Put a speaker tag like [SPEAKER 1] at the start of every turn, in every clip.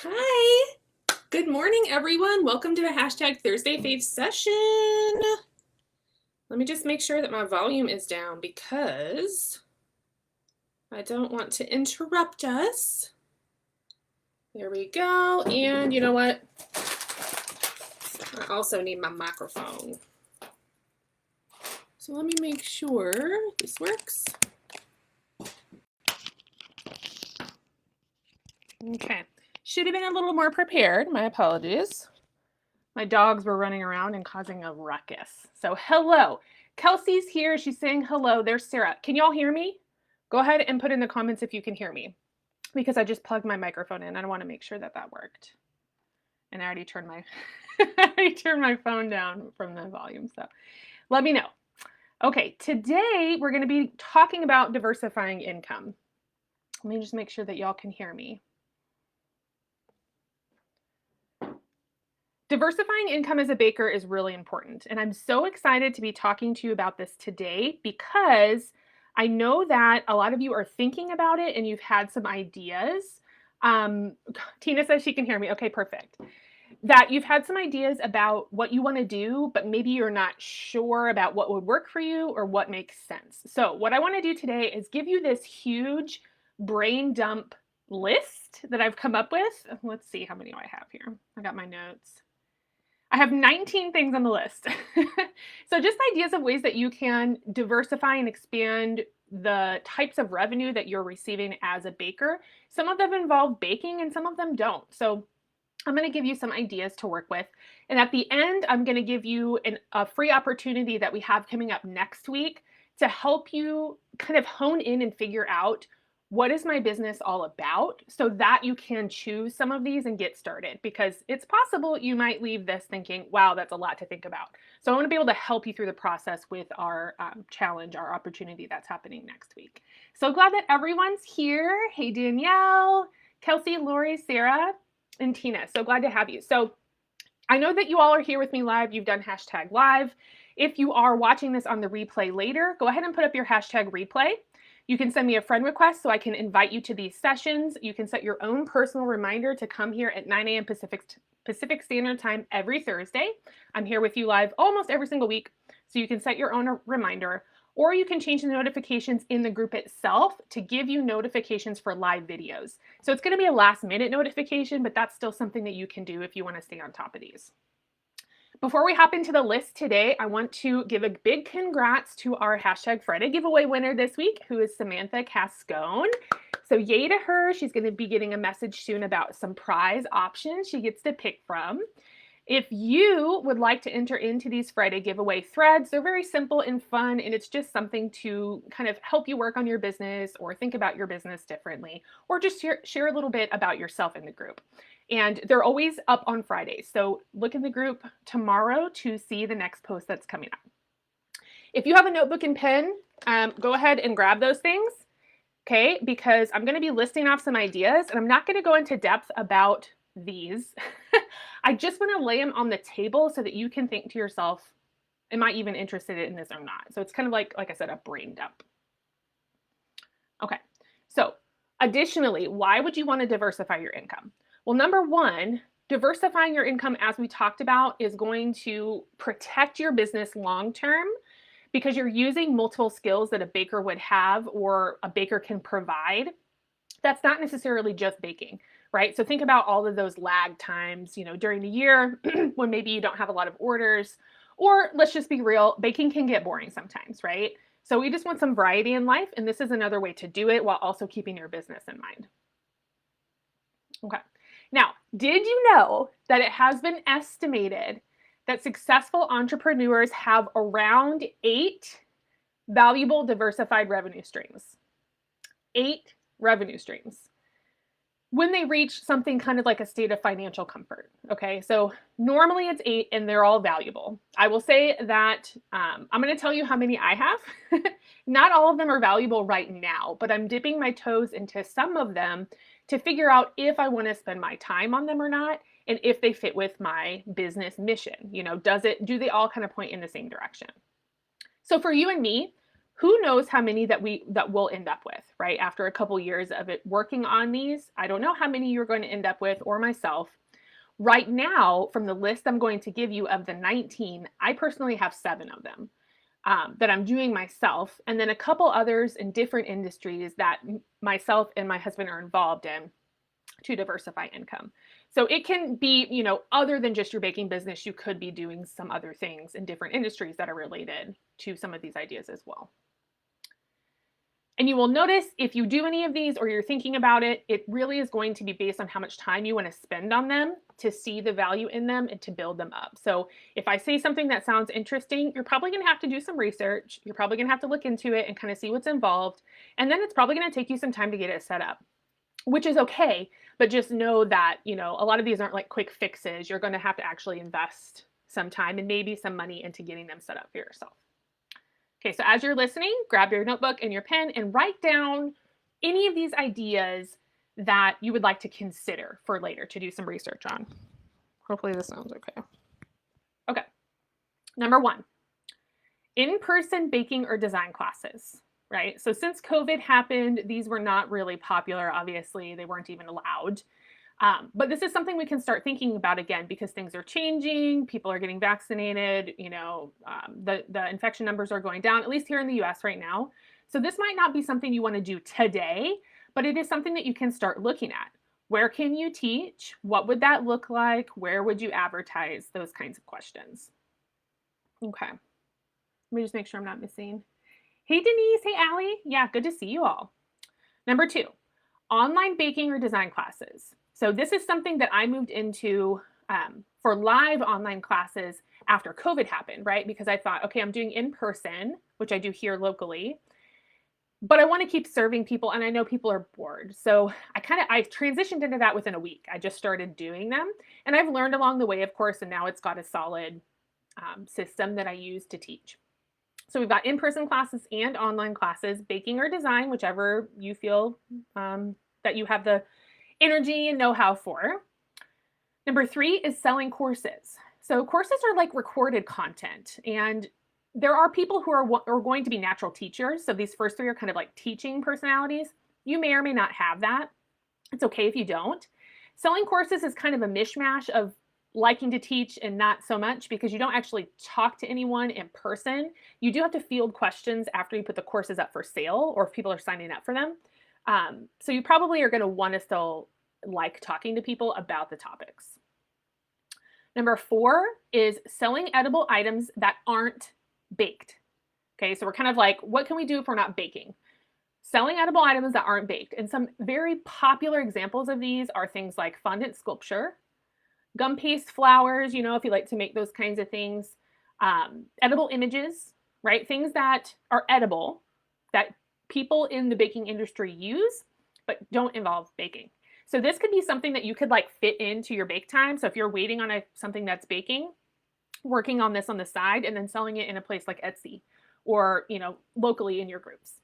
[SPEAKER 1] Hi, good morning, everyone. Welcome to the hashtag Thursday Fave session. Let me just make sure that my volume is down because I don't want to interrupt us. There we go. And you know what? I also need my microphone. So let me make sure this works. Okay. Should have been a little more prepared. My apologies. My dogs were running around and causing a ruckus. So hello. Kelsey's here. She's saying hello. There's Sarah. Can y'all hear me? Go ahead and put in the comments if you can hear me, because I just plugged my microphone in. I want to make sure that that worked. And I already turned my phone down from the volume. So let me know. Okay, today we're going to be talking about diversifying income. Let me just make sure that y'all can hear me. Diversifying income as a baker is really important, and I'm so excited to be talking to you about this today because I know that a lot of you are thinking about it and you've had some ideas. Tina says she can hear me. Okay, perfect. That you've had some ideas about what you want to do, but maybe you're not sure about what would work for you or what makes sense. So what I want to do today is give you this huge brain dump list that I've come up with. Let's see, how many do I have here? I got my notes. I have 19 things on the list. So just ideas of ways that you can diversify and expand the types of revenue that you're receiving as a baker. Some of them involve baking and some of them don't. So I'm going to give you some ideas to work with. And at the end, I'm going to give you a free opportunity that we have coming up next week to help you kind of hone in and figure out what is my business all about, so that you can choose some of these and get started, because it's possible you might leave this thinking, wow, that's a lot to think about. So I want to be able to help you through the process with our challenge, our opportunity that's happening next week. So glad that everyone's here. Hey, Danielle, Kelsey, Lori, Sarah, and Tina. So glad to have you. So I know that you all are here with me live. You've done hashtag live. If you are watching this on the replay later, go ahead and put up your hashtag replay. You can send me a friend request so I can invite you to these sessions. You can set your own personal reminder to come here at 9 a.m. Pacific Standard Time every Thursday. I'm here with you live almost every single week, so you can set your own reminder, or you can change the notifications in the group itself to give you notifications for live videos. So it's going to be a last minute notification, but that's still something that you can do if you want to stay on top of these. Before we hop into the list today, I want to give a big congrats to our hashtag Friday giveaway winner this week, who is Samantha Cascone. So yay to her. She's going to be getting a message soon about some prize options she gets to pick from. If you would like to enter into these Friday giveaway threads, they're very simple and fun, and it's just something to kind of help you work on your business or think about your business differently, or just share a little bit about yourself in the group. And they're always up on Fridays. So look in the group tomorrow to see the next post that's coming up. If you have a notebook and pen, go ahead and grab those things, okay? Because I'm going to be listing off some ideas, and I'm not going to go into depth about these. I just want to lay them on the table so that you can think to yourself, am I even interested in this or not? So it's kind of like I said, a brain dump. Okay, so additionally, why would you want to diversify your income? Well, number one, diversifying your income, as we talked about, is going to protect your business long-term because you're using multiple skills that a baker would have or a baker can provide. That's not necessarily just baking, right? So think about all of those lag times, during the year when maybe you don't have a lot of orders, or let's just be real, baking can get boring sometimes, right? So we just want some variety in life, and this is another way to do it while also keeping your business in mind. Okay. Now, did you know that it has been estimated that successful entrepreneurs have around 8 valuable diversified revenue streams? 8 revenue streams when they reach something kind of like a state of financial comfort. Okay, so normally it's 8 and they're all valuable. I will say that I'm going to tell you how many I have. Not all of them are valuable right now, but I'm dipping my toes into some of them to figure out if I want to spend my time on them or not, and if they fit with my business mission. Do they all kind of point in the same direction? So for you and me, who knows how many that we'll end up with, right? After a couple years of it working on these, I don't know how many you're going to end up with, or myself. Right now, from the list I'm going to give you of the 19, I personally have 7 of them that I'm doing myself, and then a couple others in different industries that myself and my husband are involved in to diversify income. So it can be, other than just your baking business, you could be doing some other things in different industries that are related to some of these ideas as well. And you will notice if you do any of these or you're thinking about it, it really is going to be based on how much time you want to spend on them to see the value in them and to build them up. So if I say something that sounds interesting, you're probably going to have to do some research. You're probably going to have to look into it and kind of see what's involved. And then it's probably going to take you some time to get it set up, which is okay. But just know that, a lot of these aren't like quick fixes. You're going to have to actually invest some time and maybe some money into getting them set up for yourself. Okay, so as you're listening, grab your notebook and your pen and write down any of these ideas that you would like to consider for later to do some research on. Hopefully this sounds okay. Okay, number 1, in-person baking or design classes, right? So since COVID happened, these were not really popular, obviously. They weren't even allowed. But this is something we can start thinking about again because things are changing. People are getting vaccinated. The infection numbers are going down, at least here in the US right now. So this might not be something you want to do today, but it is something that you can start looking at. Where can you teach? What would that look like? Where would you advertise? Those kinds of questions. Okay. Let me just make sure I'm not missing. Hey, Denise. Hey, Allie. Yeah, good to see you all. Number 2, online baking or design classes. So this is something that I moved into for live online classes after COVID happened, right? Because I thought, okay, I'm doing in person, which I do here locally, but I want to keep serving people and I know people are bored. So I transitioned into that within a week. I just started doing them and I've learned along the way, of course, and now it's got a solid system that I use to teach. So we've got in-person classes and online classes, baking or design, whichever you feel that you have the energy and know-how for. Number 3 is selling courses. So courses are like recorded content, and there are people who are going to be natural teachers. So these first 3 are kind of like teaching personalities. You may or may not have that. It's okay if you don't. Selling courses is kind of a mishmash of liking to teach and not so much because you don't actually talk to anyone in person. You do have to field questions after you put the courses up for sale or if people are signing up for them. So you probably are going to want to still like talking to people about the topics. Number 4 is selling edible items that aren't baked. Okay, so we're kind of like, what can we do if we're not baking? Selling edible items that aren't baked. And some very popular examples of these are things like fondant sculpture, gum paste flowers, if you like to make those kinds of things, edible images, right? Things that are edible that people in the baking industry use, but don't involve baking. So this could be something that you could like fit into your bake time. So if you're waiting on something that's baking, working on this on the side and then selling it in a place like Etsy or, locally in your groups.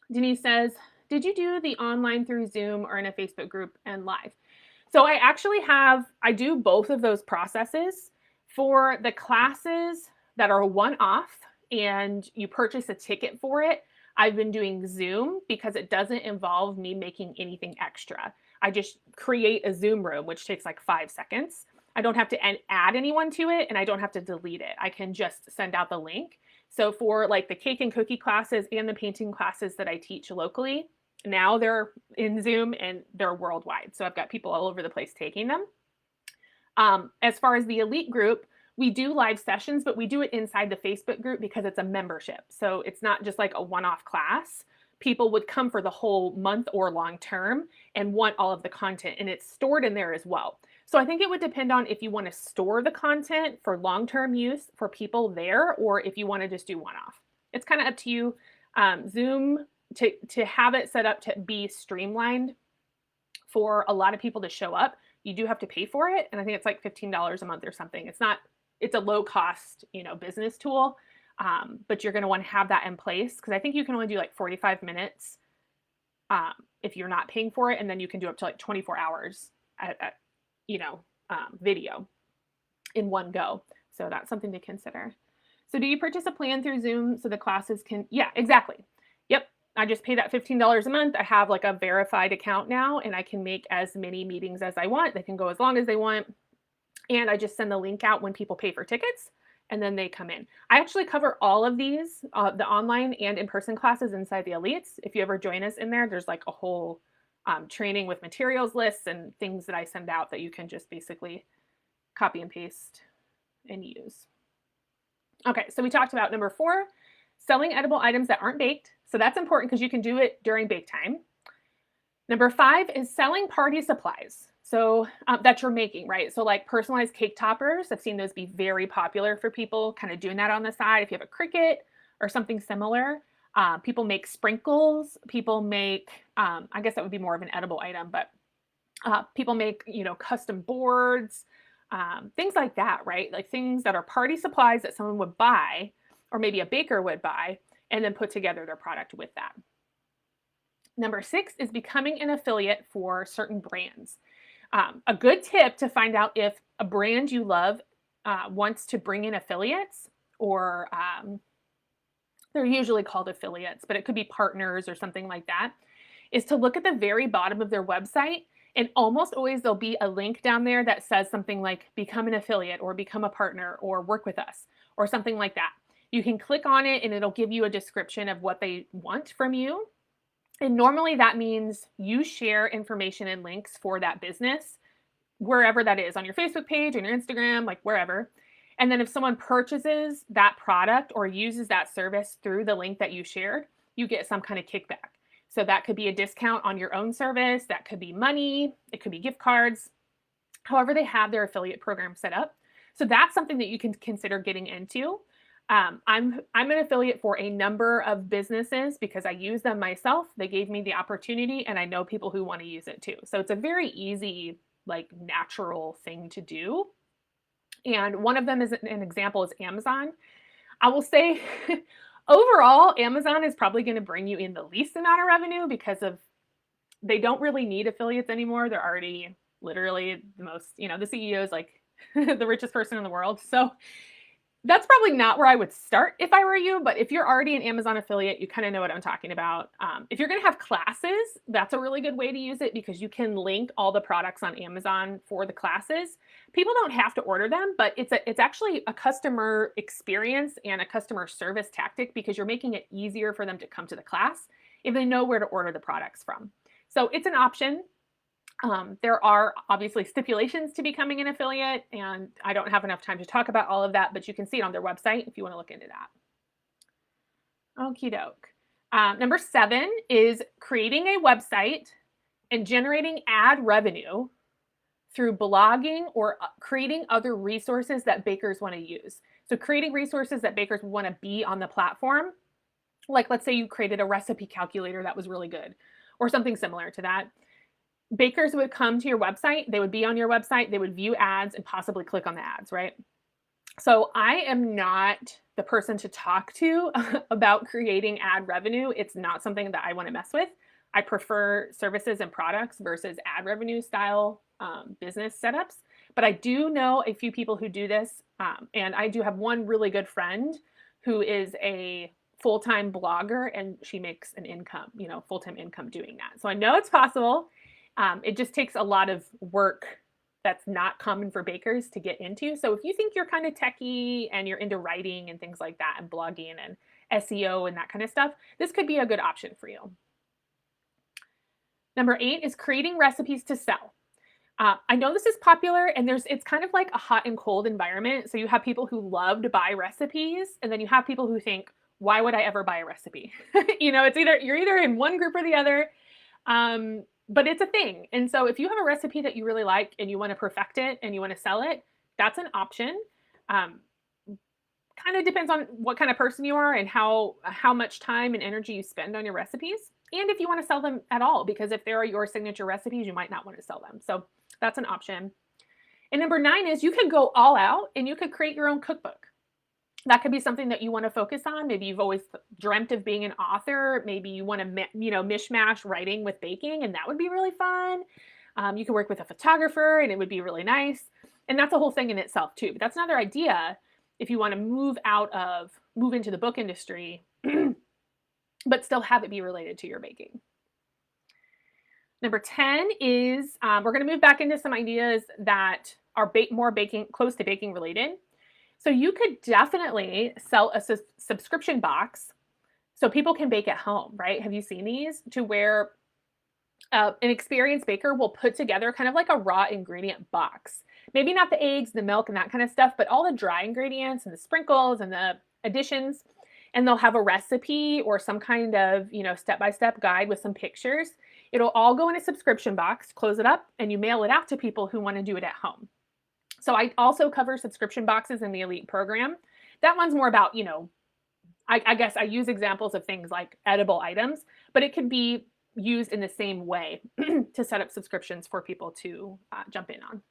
[SPEAKER 1] Denise says, did you do the online through Zoom or in a Facebook group and live? So I do both of those processes. For the classes that are one-off and you purchase a ticket for it, I've been doing Zoom because it doesn't involve me making anything extra. I just create a Zoom room, which takes like 5 seconds. I don't have to add anyone to it and I don't have to delete it. I can just send out the link. So for like the cake and cookie classes and the painting classes that I teach locally, now they're in Zoom and they're worldwide. So I've got people all over the place taking them. As far as the elite group, we do live sessions, but we do it inside the Facebook group because it's a membership. So it's not just like a one-off class. People would come for the whole month or long term and want all of the content, and it's stored in there as well. So I think it would depend on if you want to store the content for long-term use for people there, or if you want to just do one-off. It's kind of up to you. Zoom, to have it set up to be streamlined for a lot of people to show up, you do have to pay for it. And I think it's like $15 a month or something. It's a low cost, business tool. But you're going to want to have that in place because I think you can only do like 45 minutes if you're not paying for it. And then you can do up to like 24 hours at video in one go. So that's something to consider. So do you purchase a plan through Zoom so the classes can, yeah, exactly. Yep. I just pay that $15 a month. I have like a verified account now and I can make as many meetings as I want. They can go as long as they want. And I just send the link out when people pay for tickets and then they come in. I actually cover all of these, the online and in-person classes inside the Elites. If you ever join us in there, there's like a whole training with materials lists and things that I send out that you can just basically copy and paste and use. Okay, so we talked about number 4, selling edible items that aren't baked. So that's important because you can do it during bake time. Number 5 is selling party supplies. So that you're making, right? So like personalized cake toppers, I've seen those be very popular for people kind of doing that on the side. If you have a Cricut or something similar, people make sprinkles. People make, I guess that would be more of an edible item, but people make, custom boards, things like that, right? Like things that are party supplies that someone would buy, or maybe a baker would buy, and then put together their product with that. Number 6 is becoming an affiliate for certain brands. A good tip to find out if a brand you love wants to bring in affiliates, or they're usually called affiliates, but it could be partners or something like that, is to look at the very bottom of their website. And almost always there'll be a link down there that says something like become an affiliate or become a partner or work with us or something like that. You can click on it and it'll give you a description of what they want from you. And normally that means you share information and links for that business, wherever that is, on your Facebook page, on your Instagram, like wherever. And then if someone purchases that product or uses that service through the link that you shared, you get some kind of kickback. So that could be a discount on your own service. That could be money. It could be gift cards. However, they have their affiliate program set up. So that's something that you can consider getting into. I'm an affiliate for a number of businesses because I use them myself. They gave me the opportunity and I know people who want to use it too. So it's a very easy, like natural thing to do. And one of them is an example is Amazon. I will say overall, Amazon is probably going to bring you in the least amount of revenue because they don't really need affiliates anymore. They're already literally the most, the CEO is like the richest person in the world. So that's probably not where I would start if I were you, but if you're already an Amazon affiliate, you kind of know what I'm talking about. If you're going to have classes, that's a really good way to use it because you can link all the products on Amazon for the classes. People don't have to order them, but it's actually a customer experience and a customer service tactic because you're making it easier for them to come to the class if they know where to order the products from. So it's an option. There are obviously stipulations to becoming an affiliate, and I don't have enough time to talk about all of that, but you can see it on their website if you want to look into that. Okie doke. Number 7 is creating a website and generating ad revenue through blogging or creating other resources that bakers want to use. So creating resources that bakers want to be on the platform. Like let's say you created a recipe calculator that was really good or something similar to that. Bakers would come to your website, they would be on your website, they would view ads and possibly click on the ads, right? So I am not the person to talk to about creating ad revenue. It's not something that I want to mess with. I prefer services and products versus ad revenue style business setups. But I do know a few people who do this. And I do have one really good friend who is a full-time blogger and she makes an income, full-time income doing that. So I know it's possible. It just takes a lot of work that's not common for bakers to get into. So if you think you're kind of techie and you're into writing and things like that and blogging and SEO and that kind of stuff, this could be a good option for you. Number 8 is creating recipes to sell. I know this is popular and it's kind of like a hot and cold environment. So you have people who love to buy recipes and then you have people who think, why would I ever buy a recipe? You're either in one group or the other. But it's a thing. And so if you have a recipe that you really like and you want to perfect it and you want to sell it, that's an option. Kind of depends on what kind of person you are and how much time and energy you spend on your recipes. And if you want to sell them at all, because if they are your signature recipes, you might not want to sell them. So that's an option. And number 9 is you could go all out and you could create your own cookbook. That could be something that you want to focus on. Maybe you've always dreamt of being an author. Maybe you want to, mishmash writing with baking, and that would be really fun. You could work with a photographer, and it would be really nice. And that's a whole thing in itself, too. But that's another idea if you want to move into the book industry, but still have it be related to your baking. Number 10 is we're going to move back into some ideas that are more close to baking related. So you could definitely sell a subscription box so people can bake at home, right? Have you seen these? To where an experienced baker will put together kind of like a raw ingredient box. Maybe not the eggs, the milk, and that kind of stuff, but all the dry ingredients and the sprinkles and the additions. And they'll have a recipe or some kind of, step-by-step guide with some pictures. It'll all go in a subscription box, close it up, and you mail it out to people who want to do it at home. So I also cover subscription boxes in the Elite program. That one's more about, I guess I use examples of things like edible items, but it could be used in the same way to set up subscriptions for people to jump in on.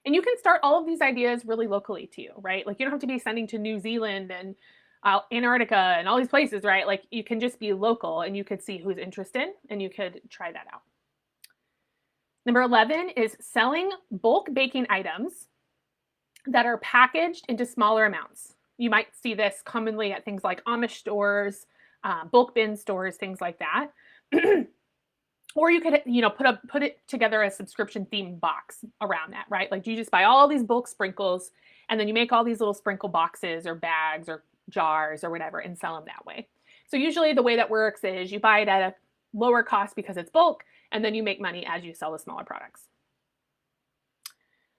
[SPEAKER 1] And you can start all of these ideas really locally to you, right? Like you don't have to be sending to New Zealand and Antarctica and all these places, right? Like you can just be local and you could see who's interested and you could try that out. Number 11 is selling bulk baking items that are packaged into smaller amounts. You might see this commonly at things like Amish stores, bulk bin stores, things like that. Or you could, put it together as a subscription themed box around that, right? Like you just buy all these bulk sprinkles and then you make all these little sprinkle boxes or bags or jars or whatever and sell them that way. So usually the way that works is you buy it at a lower cost because it's bulk, and then you make money as you sell the smaller products.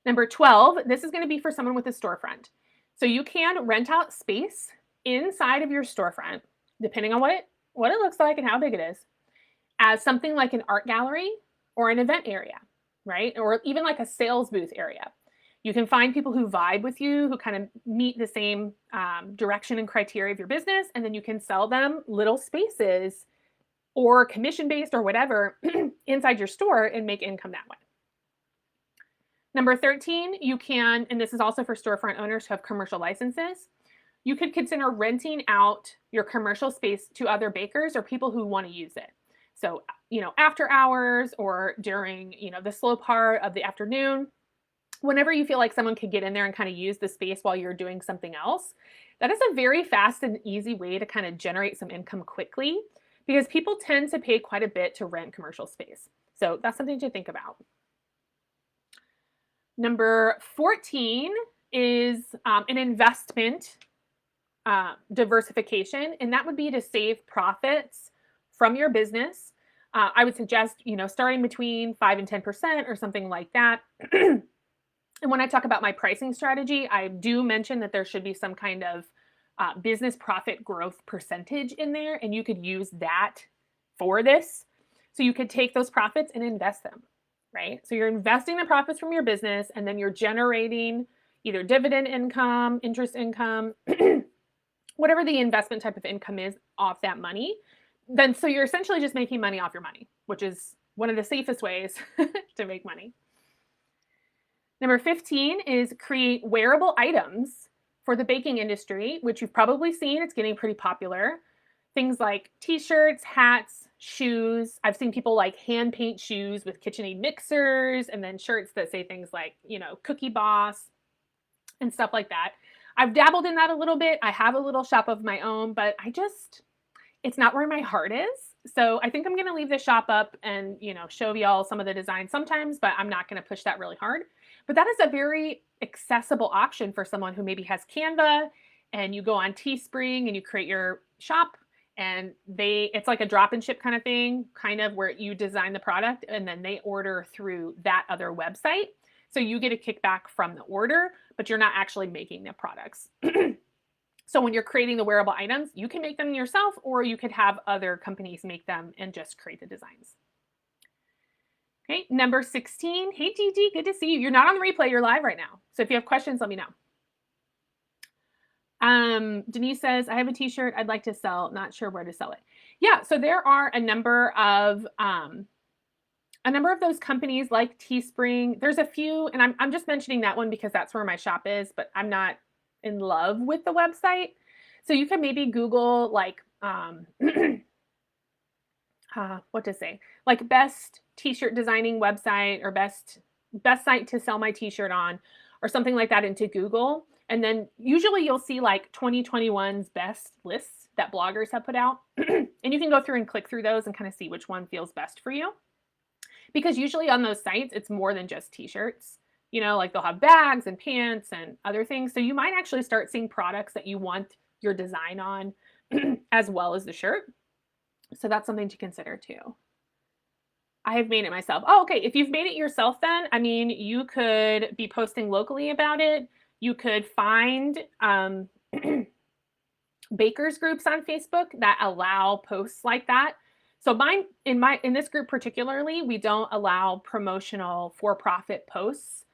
[SPEAKER 1] Number 12, this is going to be for someone with a storefront. So you can rent out space inside of your storefront, depending on what it looks like and how big it is, as something like an art gallery or an event area, right? Or even like a sales booth area. You can find people who vibe with you, who kind of meet the same direction and criteria of your business, and then you can sell them little spaces or commission-based or whatever inside your store and make income that way. Number 13, you can, and this is also for storefront owners who have commercial licenses, you could consider renting out your commercial space to other bakers or people who want to use it. So, after hours or during, the slow part of the afternoon, whenever you feel like someone could get in there and kind of use the space while you're doing something else, that is a very fast and easy way to kind of generate some income quickly, because people tend to pay quite a bit to rent commercial space. So that's something to think about. Number 14 is an investment diversification, and that would be to save profits from your business. I would suggest, starting between 5 and 10% or something like that. And when I talk about my pricing strategy, I do mention that there should be some kind of business profit growth percentage in there, and you could use that for this. So you could take those profits and invest them, right? So you're investing the profits from your business, and then you're generating either dividend income, interest income, whatever the investment type of income is off that money. Then so you're essentially just making money off your money, which is one of the safest ways to make money. Number 15 is create wearable items for the baking industry, which you've probably seen. It's getting pretty popular. Things like t-shirts, hats, shoes. I've seen people like hand paint shoes with KitchenAid mixers, and then shirts that say things like, Cookie Boss and stuff like that. I've dabbled in that a little bit. I have a little shop of my own, but it's not where my heart is. So I think I'm going to leave the shop up and, show y'all some of the designs sometimes, but I'm not going to push that really hard. But that is a very accessible option for someone who maybe has Canva, and you go on Teespring and you create your shop, and it's like a drop and ship kind of thing, kind of where you design the product and then they order through that other website. So you get a kickback from the order, but you're not actually making the products. So when you're creating the wearable items, you can make them yourself, or you could have other companies make them and just create the designs. Okay, number 16. Hey, Gigi, good to see you. You're not on the replay, you're live right now. So if you have questions, let me know. Denise says, I have a t-shirt I'd like to sell, not sure where to sell it. Yeah, so there are a number of those companies like Teespring. There's a few, and I'm just mentioning that one because that's where my shop is, but I'm not in love with the website. So you can maybe Google like what to say, like best t-shirt designing website or best site to sell my t-shirt on, or something like that into Google. And then usually you'll see like 2021's best lists that bloggers have put out. And you can go through and click through those and kind of see which one feels best for you. Because usually on those sites, it's more than just t-shirts. Like they'll have bags and pants and other things. So you might actually start seeing products that you want your design on as well as the shirt. So that's something to consider too. I have made it myself. Oh, okay. If you've made it yourself, then, I mean, you could be posting locally about it. You could find bakers groups on Facebook that allow posts like that. So in this group particularly, we don't allow promotional for-profit posts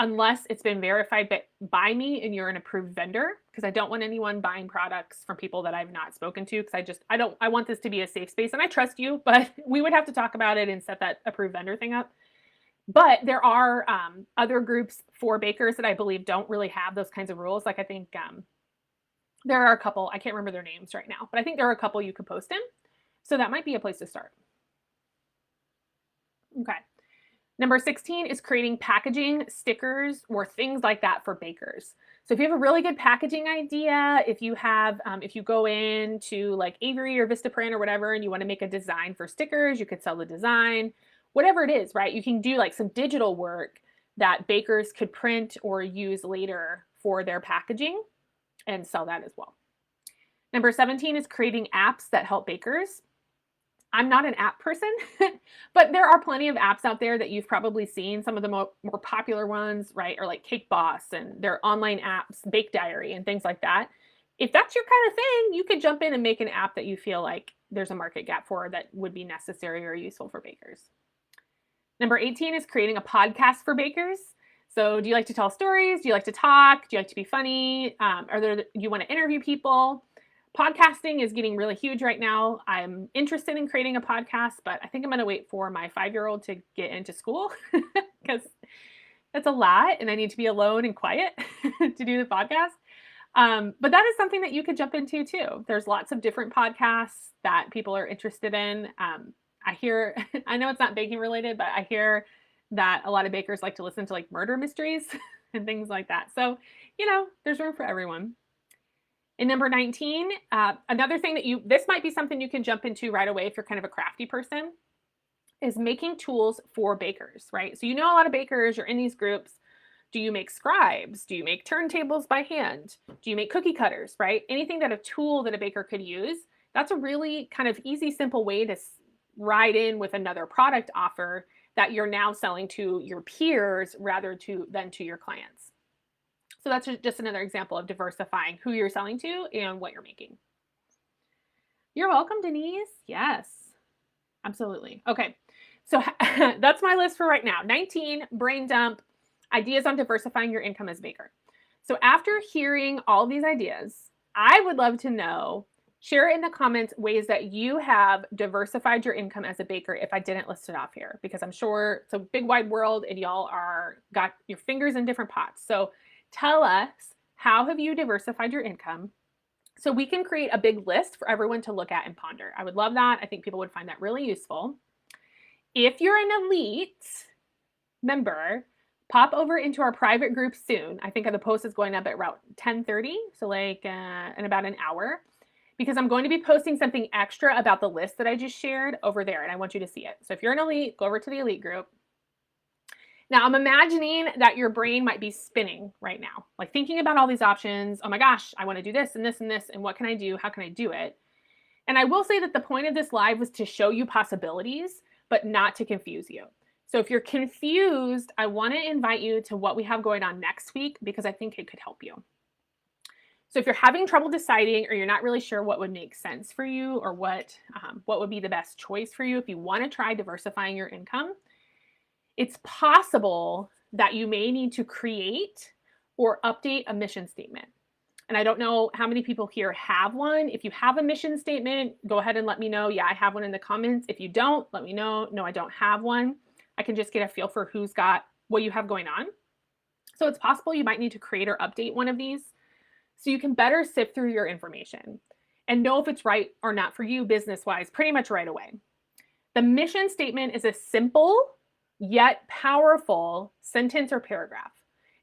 [SPEAKER 1] unless it's been verified by me and you're an approved vendor, because I don't want anyone buying products from people that I've not spoken to, because I want this to be a safe space, and I trust you, but we would have to talk about it and set that approved vendor thing up. But there are other groups for bakers that I believe don't really have those kinds of rules. Like I think there are a couple, I can't remember their names right now, but I think there are a couple you could post in. So that might be a place to start. Okay. Number 16 is creating packaging, stickers, or things like that for bakers. So if you have a really good packaging idea, if you go into like Avery or Vistaprint or whatever, and you want to make a design for stickers, you could sell the design, whatever it is, right? You can do like some digital work that bakers could print or use later for their packaging and sell that as well. Number 17 is creating apps that help bakers. I'm not an app person, but there are plenty of apps out there that you've probably seen. Some of the more popular ones, right, are like Cake Boss and their online apps, Bake Diary and things like that. If that's your kind of thing, you could jump in and make an app that you feel like there's a market gap for that would be necessary or useful for bakers. Number 18 is creating a podcast for bakers. So do you like to tell stories? Do you like to talk? Do you like to be funny? Do you want to interview people? Podcasting is getting really huge right now. I'm interested in creating a podcast, but I think I'm going to wait for my 5-year-old to get into school because that's a lot and I need to be alone and quiet to do the podcast. But that is something that you could jump into too. There's lots of different podcasts that people are interested in. I know it's not baking related, but I hear that a lot of bakers like to listen to like murder mysteries and things like that. So, there's room for everyone. And number 19, another thing this might be something you can jump into right away if you're kind of a crafty person, is making tools for bakers, right? So a lot of bakers, you're in these groups. Do you make scribes? Do you make turntables by hand? Do you make cookie cutters, right? Anything that a tool that a baker could use, that's a really kind of easy, simple way to ride in with another product offer that you're now selling to your peers rather than to your clients. So that's just another example of diversifying who you're selling to and what you're making. You're welcome, Denise. Yes, absolutely. Okay, so that's my list for right now. 19, brain dump, ideas on diversifying your income as a baker. So after hearing all these ideas, I would love to know, share in the comments ways that you have diversified your income as a baker if I didn't list it off here, because I'm sure it's a big wide world and y'all got your fingers in different pots. So tell us, how have you diversified your income so we can create a big list for everyone to look at and ponder. I would love that. I think people would find that really useful. If you're an elite member, pop over into our private group soon. I think the post is going up at around 10:30, so like in about an hour, because I'm going to be posting something extra about the list that I just shared over there, and I want you to see it. So if you're an elite, go over to the elite group. Now, I'm imagining that your brain might be spinning right now, like thinking about all these options. Oh my gosh, I want to do this and this and this, and what can I do? How can I do it? And I will say that the point of this live was to show you possibilities, but not to confuse you. So if you're confused, I want to invite you to what we have going on next week, because I think it could help you. So if you're having trouble deciding, or you're not really sure what would make sense for you, or what would be the best choice for you, if you want to try diversifying your income, it's possible that you may need to create or update a mission statement. And I don't know how many people here have one. If you have a mission statement, go ahead and let me know. Yeah, I have one in the comments. If you don't, let me know. No, I don't have one. I can just get a feel for who's got what you have going on. So it's possible you might need to create or update one of these so you can better sift through your information and know if it's right or not for you business-wise pretty much right away. The mission statement is a simple yet powerful sentence or paragraph.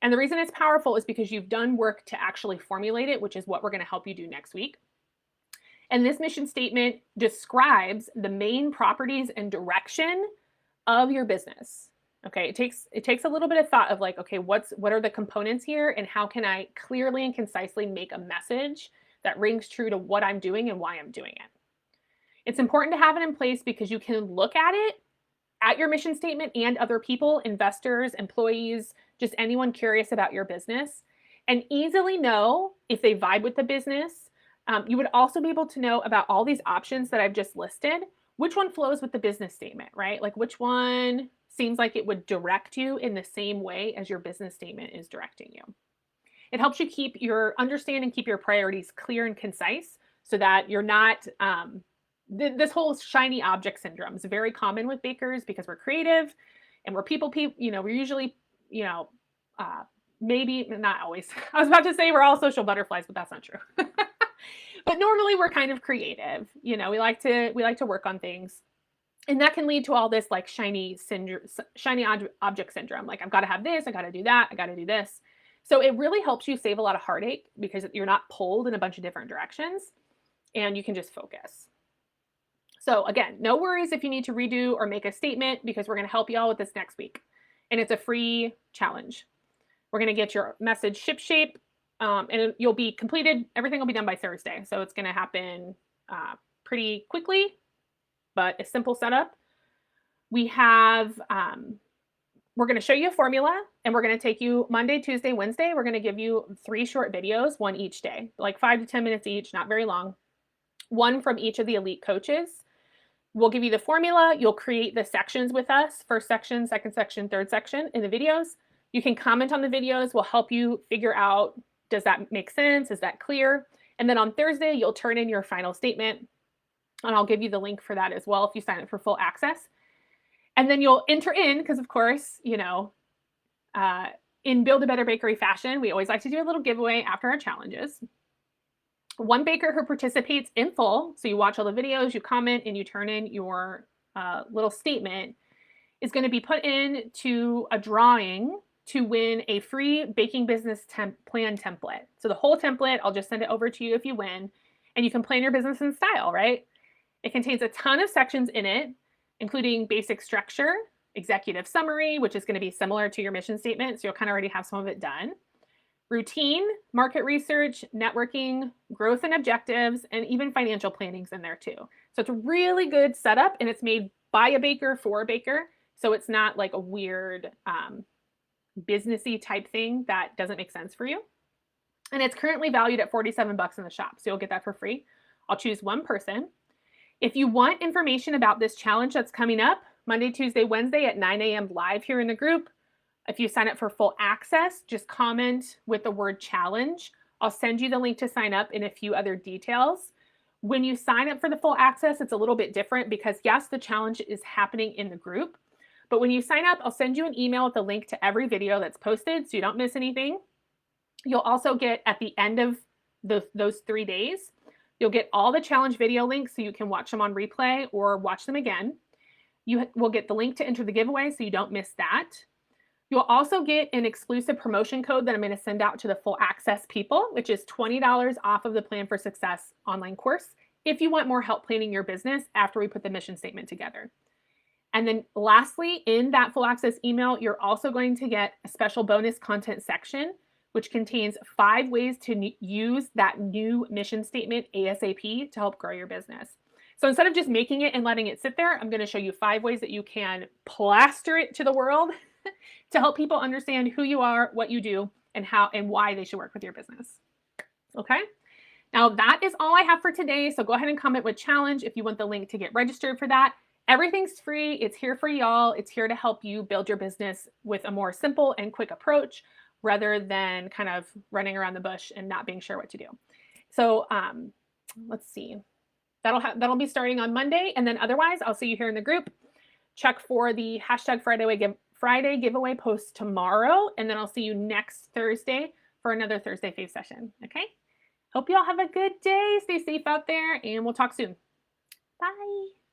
[SPEAKER 1] And the reason it's powerful is because you've done work to actually formulate it, which is what we're going to help you do next week. And this mission statement describes the main properties and direction of your business. Okay, it takes a little bit of thought of like, okay, what are the components here and how can I clearly and concisely make a message that rings true to what I'm doing and why I'm doing it. It's important to have it in place because you can look at it, at your mission statement, and other people, investors, employees, just anyone curious about your business, and easily know if they vibe with the business. You would also be able to know about all these options that I've just listed, which one flows with the business statement, right? Like which one seems like it would direct you in the same way as your business statement is directing you. It helps you keep your understanding, keep your priorities clear and concise so that you're not, this whole shiny object syndrome is very common with bakers because we're creative and we're people, we're usually, maybe not always. I was about to say we're all social butterflies, but that's not true. But normally we're kind of creative. We like to work on things. And that can lead to all this like shiny object syndrome. Like I've got to have this, I got to do that, I got to do this. So it really helps you save a lot of heartache because you're not pulled in a bunch of different directions and you can just focus. So again, no worries if you need to redo or make a statement because we're going to help you all with this next week. And it's a free challenge. We're going to get your message shipshape and you'll be completed. Everything will be done by Thursday. So it's going to happen pretty quickly, but a simple setup. We have, we're going to show you a formula and we're going to take you Monday, Tuesday, Wednesday. We're going to give you 3 short videos, one each day, like 5 to 10 minutes each, not very long. One from each of the elite coaches. We'll give you the formula. You'll create the sections with us. First section, second section, third section in the videos. You can comment on the videos. We'll help you figure out, does that make sense? Is that clear? And then on Thursday, you'll turn in your final statement. And I'll give you the link for that as well if you sign up for full access. And then you'll enter in, because of course, in Build a Better Bakery fashion, we always like to do a little giveaway after our challenges. One baker who participates in full, so you watch all the videos, you comment, and you turn in your little statement, is going to be put into a drawing to win a free baking business plan template. So the whole template, I'll just send it over to you if you win, and you can plan your business in style, right? It contains a ton of sections in it, including basic structure, executive summary, which is going to be similar to your mission statement, so you'll kind of already have some of it done. Routine, market research, networking, growth and objectives, and even financial planning's in there too. So it's a really good setup and it's made by a baker for a baker. So it's not like a weird businessy type thing that doesn't make sense for you. And it's currently valued at $47 in the shop. So you'll get that for free. I'll choose one person. If you want information about this challenge that's coming up Monday, Tuesday, Wednesday at 9 a.m. live here in the group, if you sign up for full access, just comment with the word challenge. I'll send you the link to sign up and a few other details. When you sign up for the full access, it's a little bit different because yes, the challenge is happening in the group. But when you sign up, I'll send you an email with a link to every video that's posted so you don't miss anything. You'll also get at the end of those 3 days, you'll get all the challenge video links so you can watch them on replay or watch them again. You will get the link to enter the giveaway so you don't miss that. You'll also get an exclusive promotion code that I'm going to send out to the full access people, which is $20 off of the Plan for Success online course if you want more help planning your business after we put the mission statement together. And then lastly, in that full access email, you're also going to get a special bonus content section, which contains 5 ways to use that new mission statement ASAP to help grow your business. So instead of just making it and letting it sit there, I'm going to show you 5 ways that you can plaster it to the world to help people understand who you are, what you do, and how and why they should work with your business. Okay? Now that is all I have for today. So go ahead and comment with challenge if you want the link to get registered for that. Everything's free. It's here for y'all. It's here to help you build your business with a more simple and quick approach rather than kind of running around the bush and not being sure what to do. So let's see. That'll be starting on Monday. And then otherwise, I'll see you here in the group. Check for the hashtag Friday giveaway post tomorrow. And then I'll see you next Thursday for another Thursday Fave session. Okay? Hope you all have a good day. Stay safe out there and we'll talk soon. Bye.